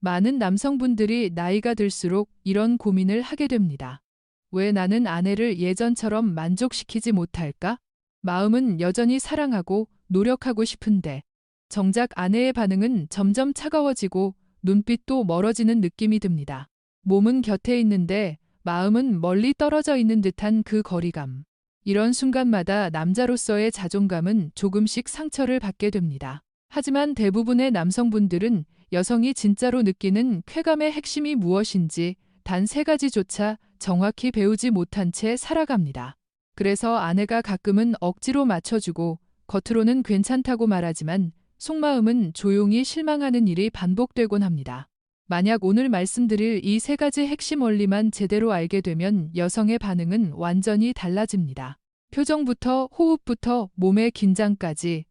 많은 남성분들이 나이가 들수록 이런 고민을 하게 됩니다. 왜 나는 아내를 예전처럼 만족시키지 못할까? 마음은 여전히 사랑하고 노력하고 싶은데 정작 아내의 반응은 점점 차가워지고 눈빛도 멀어지는 느낌이 듭니다. 몸은 곁에 있는데 마음은 멀리 떨어져 있는 듯한 그 거리감. 이런 순간마다 남자로서의 자존감은 조금씩 상처를 받게 됩니다. 하지만 대부분의 남성분들은 여성이 진짜로 느끼는 쾌감의 핵심이 무엇인지 단 3가지조차 정확히 배우지 못한 채 살아갑니다. 그래서 아내가 가끔은 억지로 맞춰주고 겉으로는 괜찮다고 말하지만 속마음은 조용히 실망하는 일이 반복되곤 합니다. 만약 오늘 말씀드릴 이 3가지 핵심 원리만 제대로 알게 되면 여성의 반응은 완전히 달라집니다. 표정부터 호흡부터 몸의 긴장까지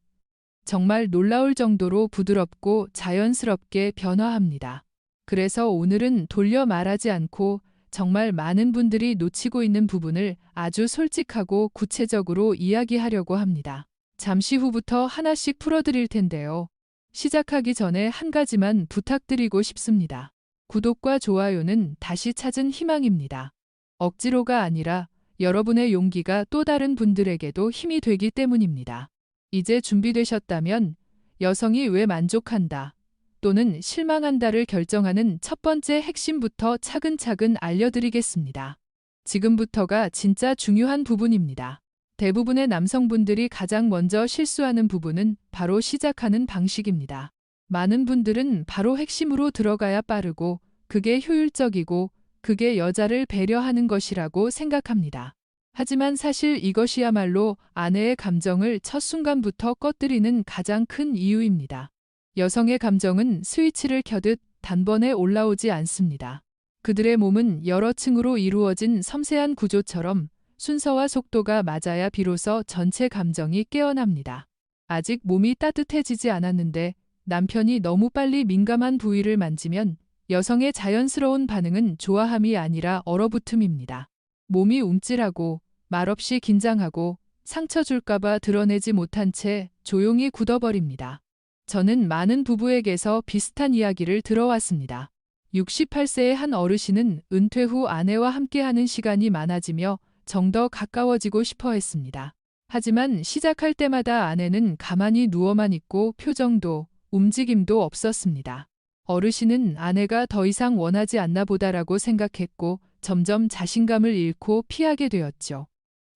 정말 놀라울 정도로 부드럽고 자연스럽게 변화합니다. 그래서 오늘은 돌려 말하지 않고 정말 많은 분들이 놓치고 있는 부분을 아주 솔직하고 구체적으로 이야기하려고 합니다. 잠시 후부터 하나씩 풀어드릴 텐데요. 시작하기 전에 한 가지만 부탁드리고 싶습니다. 구독과 좋아요는 다시 찾은 희망입니다. 억지로가 아니라 여러분의 용기가 또 다른 분들에게도 힘이 되기 때문입니다. 이제 준비되셨다면 여성이 왜 만족한다 또는 실망한다를 결정하는 첫 번째 핵심부터 차근차근 알려드리겠습니다. 지금부터가 진짜 중요한 부분입니다. 대부분의 남성분들이 가장 먼저 실수하는 부분은 바로 시작하는 방식입니다. 많은 분들은 바로 핵심으로 들어가야 빠르고 그게 효율적이고 그게 여자를 배려하는 것이라고 생각합니다. 하지만 사실 이것이야말로 아내의 감정을 첫 순간부터 꺼뜨리는 가장 큰 이유입니다. 여성의 감정은 스위치를 켜듯 단번에 올라오지 않습니다. 그들의 몸은 여러 층으로 이루어진 섬세한 구조처럼 순서와 속도가 맞아야 비로소 전체 감정이 깨어납니다. 아직 몸이 따뜻해지지 않았는데 남편이 너무 빨리 민감한 부위를 만지면 여성의 자연스러운 반응은 좋아함이 아니라 얼어붙음입니다. 몸이 움찔하고 말없이 긴장하고 상처 줄까봐 드러내지 못한 채 조용히 굳어버립니다. 저는 많은 부부에게서 비슷한 이야기를 들어왔습니다. 68세의 한 어르신은 은퇴 후 아내와 함께하는 시간이 많아지며 정 더 가까워지고 싶어 했습니다. 하지만 시작할 때마다 아내는 가만히 누워만 있고 표정도 움직임도 없었습니다. 어르신은 아내가 더 이상 원하지 않나 보다라고 생각했고 점점 자신감을 잃고 피하게 되었죠.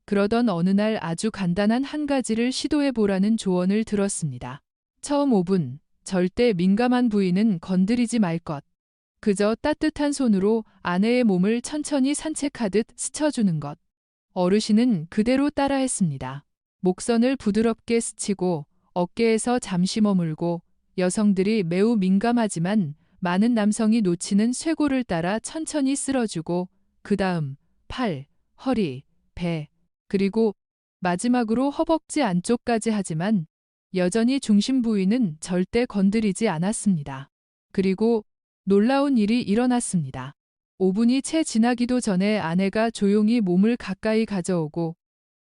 그러던 어느 날 아주 간단한 한 가지를 시도해 보라는 조언을 들었습니다. 처음 5분, 절대 민감한 부위는 건드리지 말 것. 그저 따뜻한 손으로 아내의 몸을 천천히 산책하듯 스쳐주는 것. 어르신은 그대로 따라했습니다. 목선을 부드럽게 스치고 어깨에서 잠시 머물고 여성들이 매우 민감하지만 많은 남성이 놓치는 쇄골을 따라 천천히 쓸어주고 그 다음 팔, 허리, 배, 그리고 마지막으로 허벅지 안쪽까지 하지만 여전히 중심 부위는 절대 건드리지 않았습니다. 그리고 놀라운 일이 일어났습니다. 5분이 채 지나기도 전에 아내가 조용히 몸을 가까이 가져오고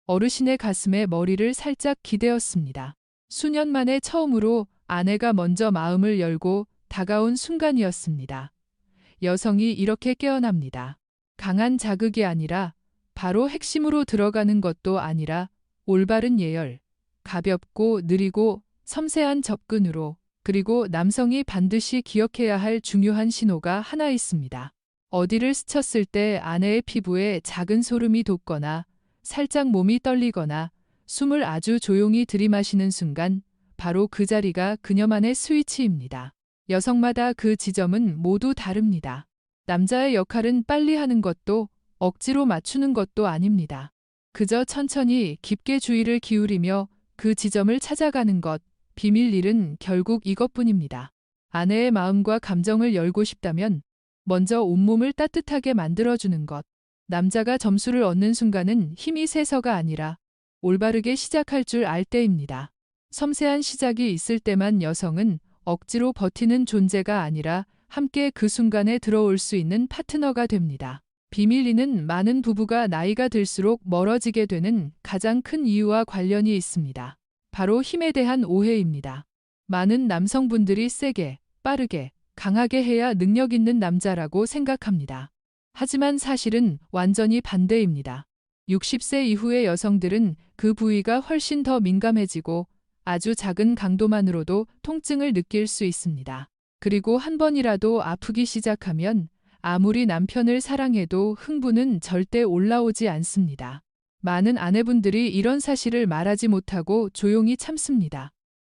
어르신의 가슴에 머리를 살짝 기대었습니다. 수년 만에 처음으로 아내가 먼저 마음을 열고 다가온 순간이었습니다. 여성이 이렇게 깨어납니다. 강한 자극이 아니라 바로 핵심으로 들어가는 것도 아니라 올바른 예열, 가볍고 느리고 섬세한 접근으로 그리고 남성이 반드시 기억해야 할 중요한 신호가 하나 있습니다. 어디를 스쳤을 때 아내의 피부에 작은 소름이 돋거나 살짝 몸이 떨리거나 숨을 아주 조용히 들이마시는 순간 바로 그 자리가 그녀만의 스위치입니다. 여성마다 그 지점은 모두 다릅니다. 남자의 역할은 빨리 하는 것도 억지로 맞추는 것도 아닙니다. 그저 천천히 깊게 주의를 기울이며 그 지점을 찾아가는 것, 비밀 일은 결국 이것뿐입니다. 아내의 마음과 감정을 열고 싶다면 먼저 온몸을 따뜻하게 만들어주는 것. 남자가 점수를 얻는 순간은 힘이 세서가 아니라 올바르게 시작할 줄 알 때입니다. 섬세한 시작이 있을 때만 여성은 억지로 버티는 존재가 아니라 함께 그 순간에 들어올 수 있는 파트너가 됩니다. 비밀리는 많은 부부가 나이가 들수록 멀어지게 되는 가장 큰 이유와 관련이 있습니다. 바로 힘에 대한 오해입니다. 많은 남성분들이 세게, 빠르게, 강하게 해야 능력 있는 남자라고 생각합니다. 하지만 사실은 완전히 반대입니다. 60세 이후의 여성들은 그 부위가 훨씬 더 민감해지고 아주 작은 강도만으로도 통증을 느낄 수 있습니다. 그리고 한 번이라도 아프기 시작하면 아무리 남편을 사랑해도 흥분은 절대 올라오지 않습니다. 많은 아내분들이 이런 사실을 말하지 못하고 조용히 참습니다.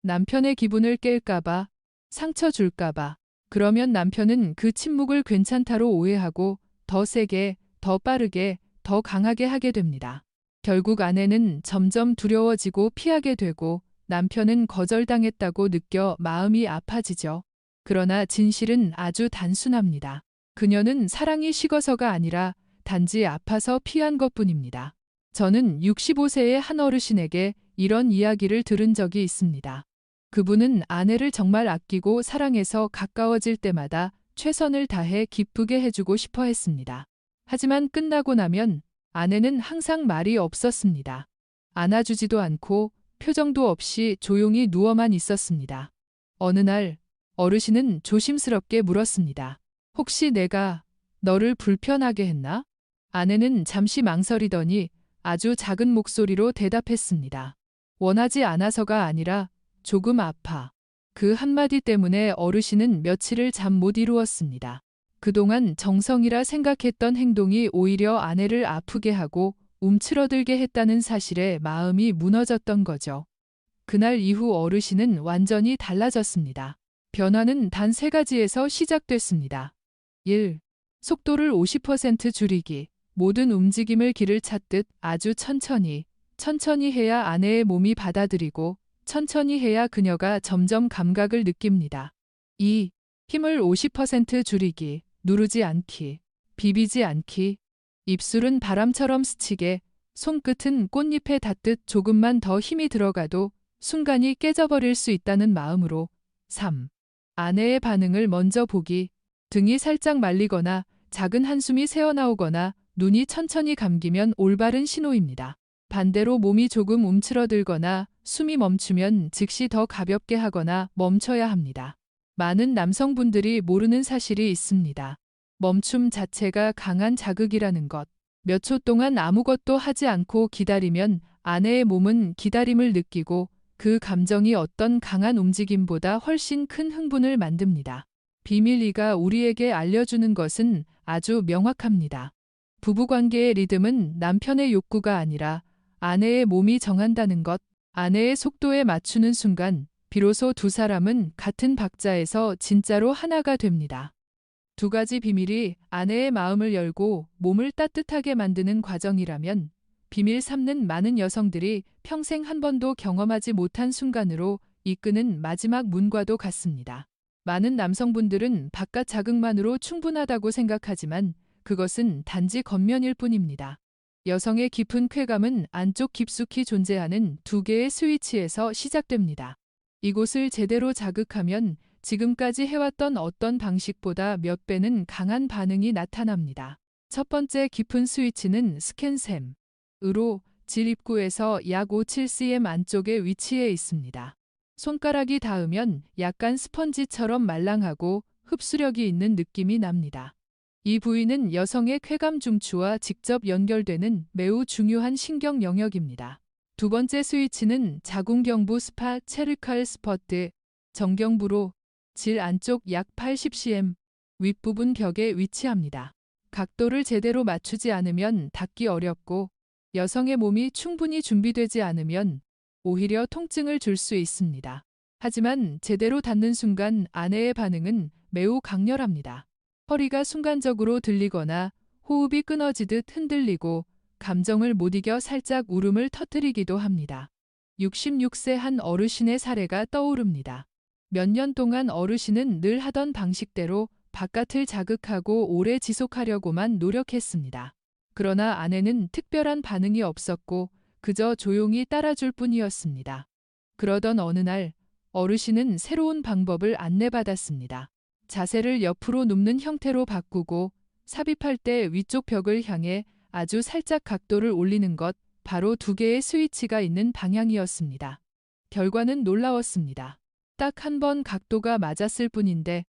남편의 기분을 깰까봐, 상처 줄까봐. 그러면 남편은 그 침묵을 괜찮다로 오해하고 더 세게, 더 빠르게, 더 강하게 하게 됩니다. 결국 아내는 점점 두려워지고 피하게 되고 남편은 거절당했다고 느껴 마음이 아파지죠. 그러나 진실은 아주 단순합니다. 그녀는 사랑이 식어서가 아니라 단지 아파서 피한 것뿐입니다. 저는 65세의 한 어르신에게 이런 이야기를 들은 적이 있습니다. 그분은 아내를 정말 아끼고 사랑해서 가까워질 때마다 최선을 다해 기쁘게 해주고 싶어 했습니다. 하지만 끝나고 나면 아내는 항상 말이 없었습니다. 안아주지도 않고 표정도 없이 조용히 누워만 있었습니다. 어느 날 어르신은 조심스럽게 물었습니다. 혹시 내가 너를 불편하게 했나? 아내는 잠시 망설이더니 아주 작은 목소리로 대답했습니다. 원하지 않아서가 아니라 조금 아파. 그 한마디 때문에 어르신은 며칠을 잠 못 이루었습니다. 그동안 정성이라 생각했던 행동이 오히려 아내를 아프게 하고 움츠러들게 했다는 사실에 마음이 무너졌던 거죠. 그날 이후 어르신은 완전히 달라졌습니다. 변화는 단 3가지에서 시작됐습니다. 1. 속도를 50% 줄이기. 모든 움직임을 길을 찾듯 아주 천천히 해야 아내의 몸이 받아들이고 천천히 해야 그녀가 점점 감각을 느낍니다. 2. 힘을 50% 줄이기. 누르지 않기. 비비지 않기. 입술은 바람처럼 스치게, 손끝은 꽃잎에 닿듯 조금만 더 힘이 들어가도 순간이 깨져버릴 수 있다는 마음으로. 3. 아내의 반응을 먼저 보기. 등이 살짝 말리거나 작은 한숨이 새어나오거나 눈이 천천히 감기면 올바른 신호입니다. 반대로 몸이 조금 움츠러들거나 숨이 멈추면 즉시 더 가볍게 하거나 멈춰야 합니다. 많은 남성분들이 모르는 사실이 있습니다. 멈춤 자체가 강한 자극이라는 것. 몇 초 동안 아무것도 하지 않고 기다리면 아내의 몸은 기다림을 느끼고 그 감정이 어떤 강한 움직임보다 훨씬 큰 흥분을 만듭니다. 비밀리가 우리에게 알려주는 것은 아주 명확합니다. 부부관계의 리듬은 남편의 욕구가 아니라 아내의 몸이 정한다는 것. 아내의 속도에 맞추는 순간 비로소 두 사람은 같은 박자에서 진짜로 하나가 됩니다. 2가지 비밀이 아내의 마음을 열고 몸을 따뜻하게 만드는 과정이라면 비밀 3는 많은 여성들이 평생 한 번도 경험하지 못한 순간으로 이끄는 마지막 문과도 같습니다. 많은 남성분들은 바깥 자극만으로 충분하다고 생각하지만 그것은 단지 겉면일 뿐입니다. 여성의 깊은 쾌감은 안쪽 깊숙이 존재하는 2개의 스위치에서 시작됩니다. 이곳을 제대로 자극하면 지금까지 해왔던 어떤 방식보다 몇 배는 강한 반응이 나타납니다. 첫 번째 깊은 스위치는 스캔샘으로 질 입구에서 약 5-7cm 안쪽에 위치해 있습니다. 손가락이 닿으면 약간 스펀지처럼 말랑하고 흡수력이 있는 느낌이 납니다. 이 부위는 여성의 쾌감 중추와 직접 연결되는 매우 중요한 신경 영역입니다. 2번째 스위치는 자궁경부 스파 체르칼 스퍼트 정경부로 질 안쪽 약 80cm 윗부분 벽에 위치합니다. 각도를 제대로 맞추지 않으면 닿기 어렵고 여성의 몸이 충분히 준비되지 않으면 오히려 통증을 줄 수 있습니다. 하지만 제대로 닿는 순간 아내의 반응은 매우 강렬합니다. 허리가 순간적으로 들리거나 호흡이 끊어지듯 흔들리고 감정을 못 이겨 살짝 울음을 터뜨리기도 합니다. 66세 한 어르신의 사례가 떠오릅니다. 몇 년 동안 어르신은 늘 하던 방식대로 바깥을 자극하고 오래 지속하려고만 노력했습니다. 그러나 아내는 특별한 반응이 없었고 그저 조용히 따라줄 뿐이었습니다. 그러던 어느 날 어르신은 새로운 방법을 안내받았습니다. 자세를 옆으로 눕는 형태로 바꾸고 삽입할 때 위쪽 벽을 향해 아주 살짝 각도를 올리는 것, 바로 2개의 스위치가 있는 방향이었습니다. 결과는 놀라웠습니다. 딱 한 번 각도가 맞았을 뿐인데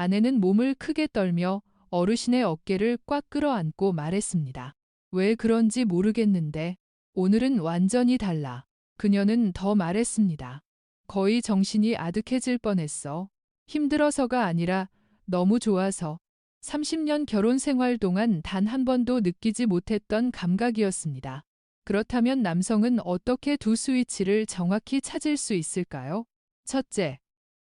아내는 몸을 크게 떨며 어르신의 어깨를 꽉 끌어안고 말했습니다. 왜 그런지 모르겠는데 오늘은 완전히 달라. 그녀는 더 말했습니다. 거의 정신이 아득해질 뻔했어. 힘들어서가 아니라 너무 좋아서. 30년 결혼 생활 동안 단 한 번도 느끼지 못했던 감각이었습니다. 그렇다면 남성은 어떻게 두 스위치를 정확히 찾을 수 있을까요? 첫째,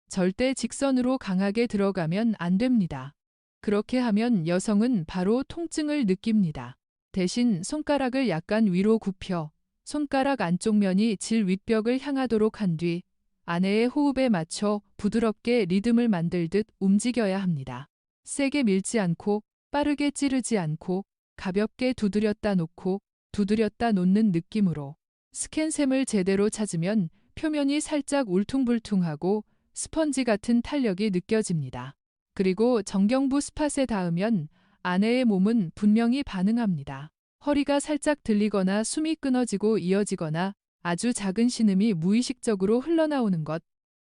절대 직선으로 강하게 들어가면 안 됩니다. 그렇게 하면 여성은 바로 통증을 느낍니다. 대신 손가락을 약간 위로 굽혀 손가락 안쪽 면이 질 윗벽을 향하도록 한 뒤 아내의 호흡에 맞춰 부드럽게 리듬을 만들듯 움직여야 합니다. 세게 밀지 않고 빠르게 찌르지 않고 가볍게 두드렸다 놓고 두드렸다 놓는 느낌으로 스캔샘을 제대로 찾으면 표면이 살짝 울퉁불퉁하고 스펀지 같은 탄력이 느껴집니다. 그리고 정경부 스팟에 닿으면 아내의 몸은 분명히 반응합니다. 허리가 살짝 들리거나 숨이 끊어지고 이어지거나 아주 작은 신음이 무의식적으로 흘러나오는 것.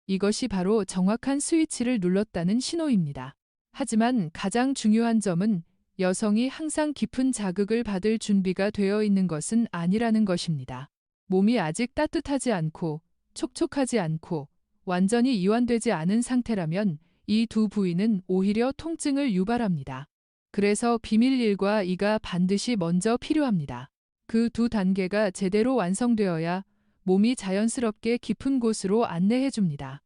이것이 바로 정확한 스위치를 눌렀다는 신호입니다. 하지만 가장 중요한 점은 여성이 항상 깊은 자극을 받을 준비가 되어 있는 것은 아니라는 것입니다. 몸이 아직 따뜻하지 않고 촉촉하지 않고 완전히 이완되지 않은 상태라면 이 두 부위는 오히려 통증을 유발합니다. 그래서 비밀 1과 2가 반드시 먼저 필요합니다. 그 두 단계가 제대로 완성되어야 몸이 자연스럽게 깊은 곳으로 안내해 줍니다.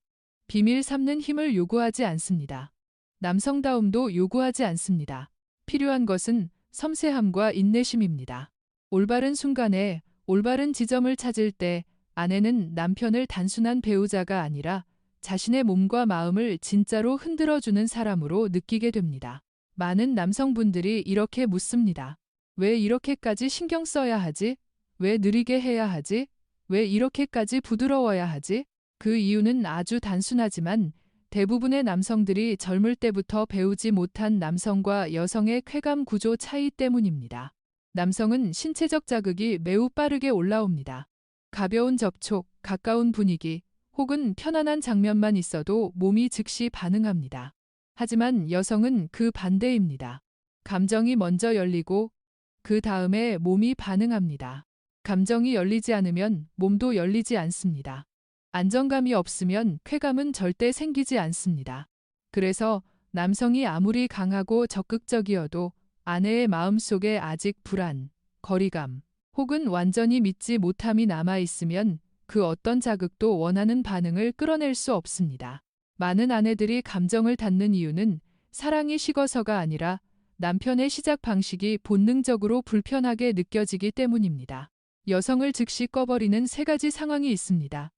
비밀 3는 힘을 요구하지 않습니다. 남성다움도 요구하지 않습니다. 필요한 것은 섬세함과 인내심입니다. 올바른 순간에 올바른 지점을 찾을 때 아내는 남편을 단순한 배우자가 아니라 자신의 몸과 마음을 진짜로 흔들어주는 사람으로 느끼게 됩니다. 많은 남성분들이 이렇게 묻습니다. 왜 이렇게까지 신경 써야 하지? 왜 느리게 해야 하지? 왜 이렇게까지 부드러워야 하지? 그 이유는 아주 단순하지만 대부분의 남성들이 젊을 때부터 배우지 못한 남성과 여성의 쾌감 구조 차이 때문입니다. 남성은 신체적 자극이 매우 빠르게 올라옵니다. 가벼운 접촉, 가까운 분위기, 혹은 편안한 장면만 있어도 몸이 즉시 반응합니다. 하지만 여성은 그 반대입니다. 감정이 먼저 열리고 그 다음에 몸이 반응합니다. 감정이 열리지 않으면 몸도 열리지 않습니다. 안정감이 없으면 쾌감은 절대 생기지 않습니다. 그래서 남성이 아무리 강하고 적극적이어도 아내의 마음속에 아직 불안, 거리감, 혹은 완전히 믿지 못함이 남아있으면 그 어떤 자극도 원하는 반응을 끌어낼 수 없습니다. 많은 아내들이 감정을 닫는 이유는 사랑이 식어서가 아니라 남편의 시작 방식이 본능적으로 불편하게 느껴지기 때문입니다. 여성을 즉시 꺼버리는 세 가지 상황이 있습니다.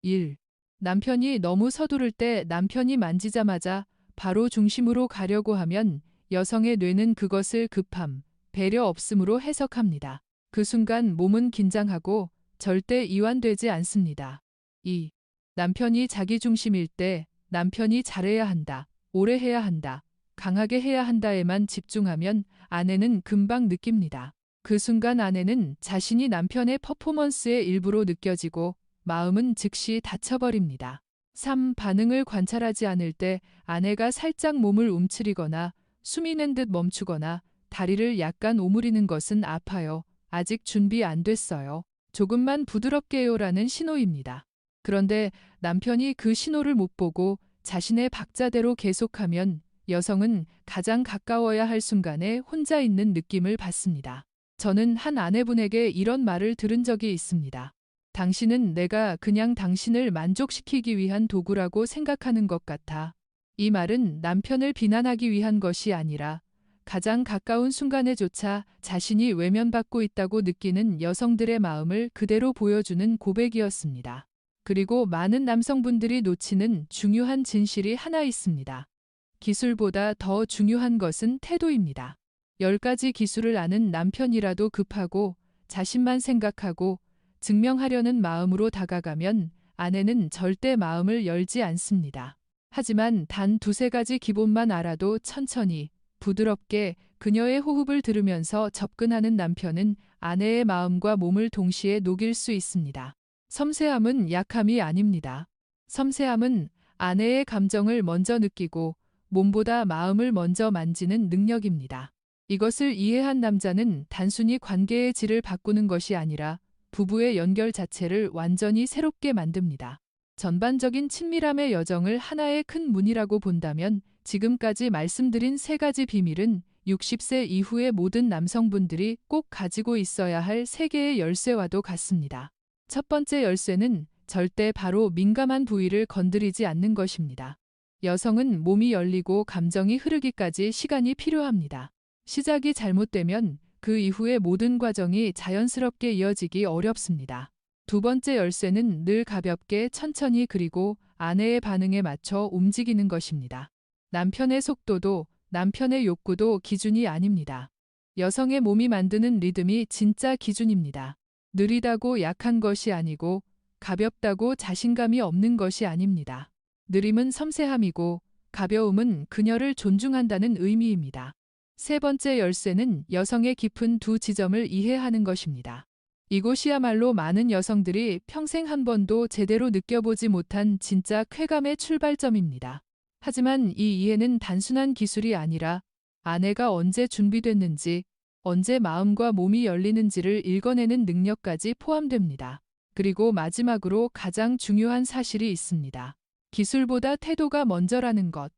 1. 남편이 너무 서두를 때 남편이 만지자마자 바로 중심으로 가려고 하면 여성의 뇌는 그것을 급함, 배려 없음으로 해석합니다. 그 순간 몸은 긴장하고 절대 이완되지 않습니다. 2. 남편이 자기중심일 때 남편이 잘해야 한다, 오래 해야 한다, 강하게 해야 한다에만 집중하면 아내는 금방 느낍니다. 그 순간 아내는 자신이 남편의 퍼포먼스의 일부로 느껴지고 마음은 즉시 닫혀버립니다. 3. 반응을 관찰하지 않을 때 아내가 살짝 몸을 움츠리거나 숨이 낸 듯 멈추거나 다리를 약간 오므리는 것은 아파요. 아직 준비 안 됐어요. 조금만 부드럽게요라는 신호입니다. 그런데 남편이 그 신호를 못 보고 자신의 박자대로 계속하면 여성은 가장 가까워야 할 순간에 혼자 있는 느낌을 받습니다. 저는 한 아내분에게 이런 말을 들은 적이 있습니다. 당신은 내가 그냥 당신을 만족시키기 위한 도구라고 생각하는 것 같아. 이 말은 남편을 비난하기 위한 것이 아니라 가장 가까운 순간에조차 자신이 외면받고 있다고 느끼는 여성들의 마음을 그대로 보여주는 고백이었습니다. 그리고 많은 남성분들이 놓치는 중요한 진실이 하나 있습니다. 기술보다 더 중요한 것은 태도입니다. 10가지 기술을 아는 남편이라도 급하고 자신만 생각하고 증명하려는 마음으로 다가가면 아내는 절대 마음을 열지 않습니다. 하지만 단 2-3가지 기본만 알아도 천천히 부드럽게 그녀의 호흡을 들으면서 접근하는 남편은 아내의 마음과 몸을 동시에 녹일 수 있습니다. 섬세함은 약함이 아닙니다. 섬세함은 아내의 감정을 먼저 느끼고 몸보다 마음을 먼저 만지는 능력입니다. 이것을 이해한 남자는 단순히 관계의 질을 바꾸는 것이 아니라 부부의 연결 자체를 완전히 새롭게 만듭니다. 전반적인 친밀함의 여정을 하나의 큰 문이라고 본다면 지금까지 말씀드린 세 가지 비밀은 60세 이후의 모든 남성분들이 꼭 가지고 있어야 할 세 개의 열쇠와도 같습니다. 첫 번째 열쇠는 절대 바로 민감한 부위를 건드리지 않는 것입니다. 여성은 몸이 열리고 감정이 흐르기까지 시간이 필요합니다. 시작이 잘못되면 그 이후의 모든 과정이 자연스럽게 이어지기 어렵습니다. 두 번째 열쇠는 늘 가볍게 천천히 그리고 아내의 반응에 맞춰 움직이는 것입니다. 남편의 속도도 남편의 욕구도 기준이 아닙니다. 여성의 몸이 만드는 리듬이 진짜 기준입니다. 느리다고 약한 것이 아니고 가볍다고 자신감이 없는 것이 아닙니다. 느림은 섬세함이고 가벼움은 그녀를 존중한다는 의미입니다. 세 번째 열쇠는 여성의 깊은 두 지점을 이해하는 것입니다. 이곳이야말로 많은 여성들이 평생 한 번도 제대로 느껴보지 못한 진짜 쾌감의 출발점입니다. 하지만 이 이해는 단순한 기술이 아니라 아내가 언제 준비됐는지, 언제 마음과 몸이 열리는지를 읽어내는 능력까지 포함됩니다. 그리고 마지막으로 가장 중요한 사실이 있습니다. 기술보다 태도가 먼저라는 것.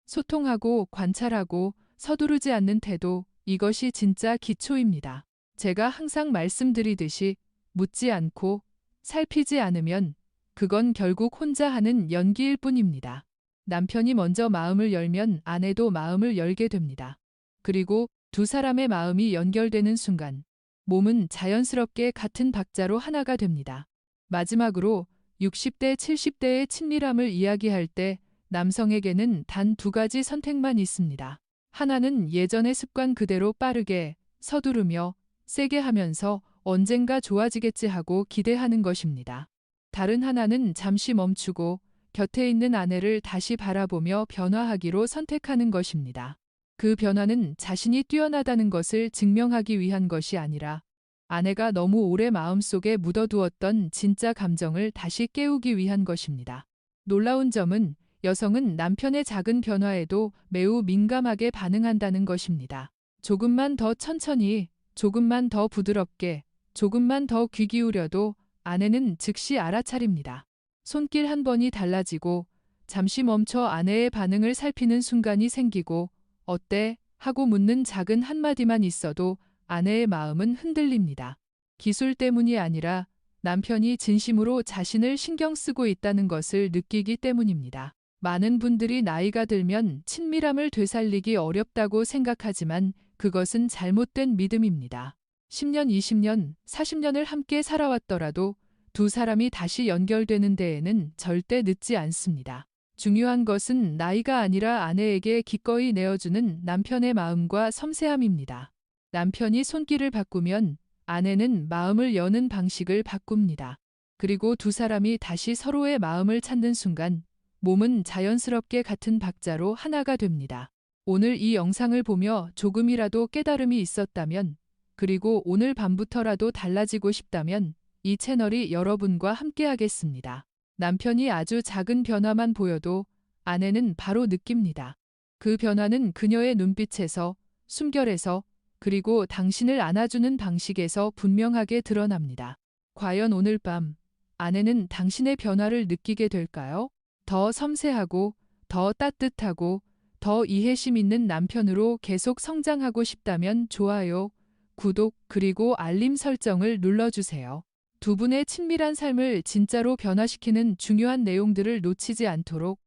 소통하고 관찰하고 서두르지 않는 태도, 이것이 진짜 기초입니다. 제가 항상 말씀드리듯이 묻지 않고 살피지 않으면 그건 결국 혼자 하는 연기일 뿐입니다. 남편이 먼저 마음을 열면 아내도 마음을 열게 됩니다. 그리고 두 사람의 마음이 연결되는 순간 몸은 자연스럽게 같은 박자로 하나가 됩니다. 마지막으로 60대, 70대의 친밀함을 이야기할 때 남성에게는 단 두 가지 선택만 있습니다. 하나는 예전의 습관 그대로 빠르게, 서두르며, 세게 하면서 언젠가 좋아지겠지 하고 기대하는 것입니다. 다른 하나는 잠시 멈추고 곁에 있는 아내를 다시 바라보며 변화하기로 선택하는 것입니다. 그 변화는 자신이 뛰어나다는 것을 증명하기 위한 것이 아니라 아내가 너무 오래 마음속에 묻어두었던 진짜 감정을 다시 깨우기 위한 것입니다. 놀라운 점은 여성은 남편의 작은 변화에도 매우 민감하게 반응한다는 것입니다. 조금만 더 천천히, 조금만 더 부드럽게, 조금만 더 귀 기울여도 아내는 즉시 알아차립니다. 손길 한 번이 달라지고 잠시 멈춰 아내의 반응을 살피는 순간이 생기고 어때? 하고 묻는 작은 한마디만 있어도 아내의 마음은 흔들립니다. 기술 때문이 아니라 남편이 진심으로 자신을 신경 쓰고 있다는 것을 느끼기 때문입니다. 많은 분들이 나이가 들면 친밀함을 되살리기 어렵다고 생각하지만 그것은 잘못된 믿음입니다. 10년, 20년, 40년을 함께 살아왔더라도 두 사람이 다시 연결되는 데에는 절대 늦지 않습니다. 중요한 것은 나이가 아니라 아내에게 기꺼이 내어주는 남편의 마음과 섬세함입니다. 남편이 손길을 바꾸면 아내는 마음을 여는 방식을 바꿉니다. 그리고 두 사람이 다시 서로의 마음을 찾는 순간 몸은 자연스럽게 같은 박자로 하나가 됩니다. 오늘 이 영상을 보며 조금이라도 깨달음이 있었다면, 그리고 오늘 밤부터라도 달라지고 싶다면 이 채널이 여러분과 함께하겠습니다. 남편이 아주 작은 변화만 보여도 아내는 바로 느낍니다. 그 변화는 그녀의 눈빛에서, 숨결에서, 그리고 당신을 안아주는 방식에서 분명하게 드러납니다. 과연 오늘 밤 아내는 당신의 변화를 느끼게 될까요? 더 섬세하고, 더 따뜻하고, 더 이해심 있는 남편으로 계속 성장하고 싶다면 좋아요, 구독, 그리고 알림 설정을 눌러주세요. 두 분의 친밀한 삶을 진짜로 변화시키는 중요한 내용들을 놓치지 않도록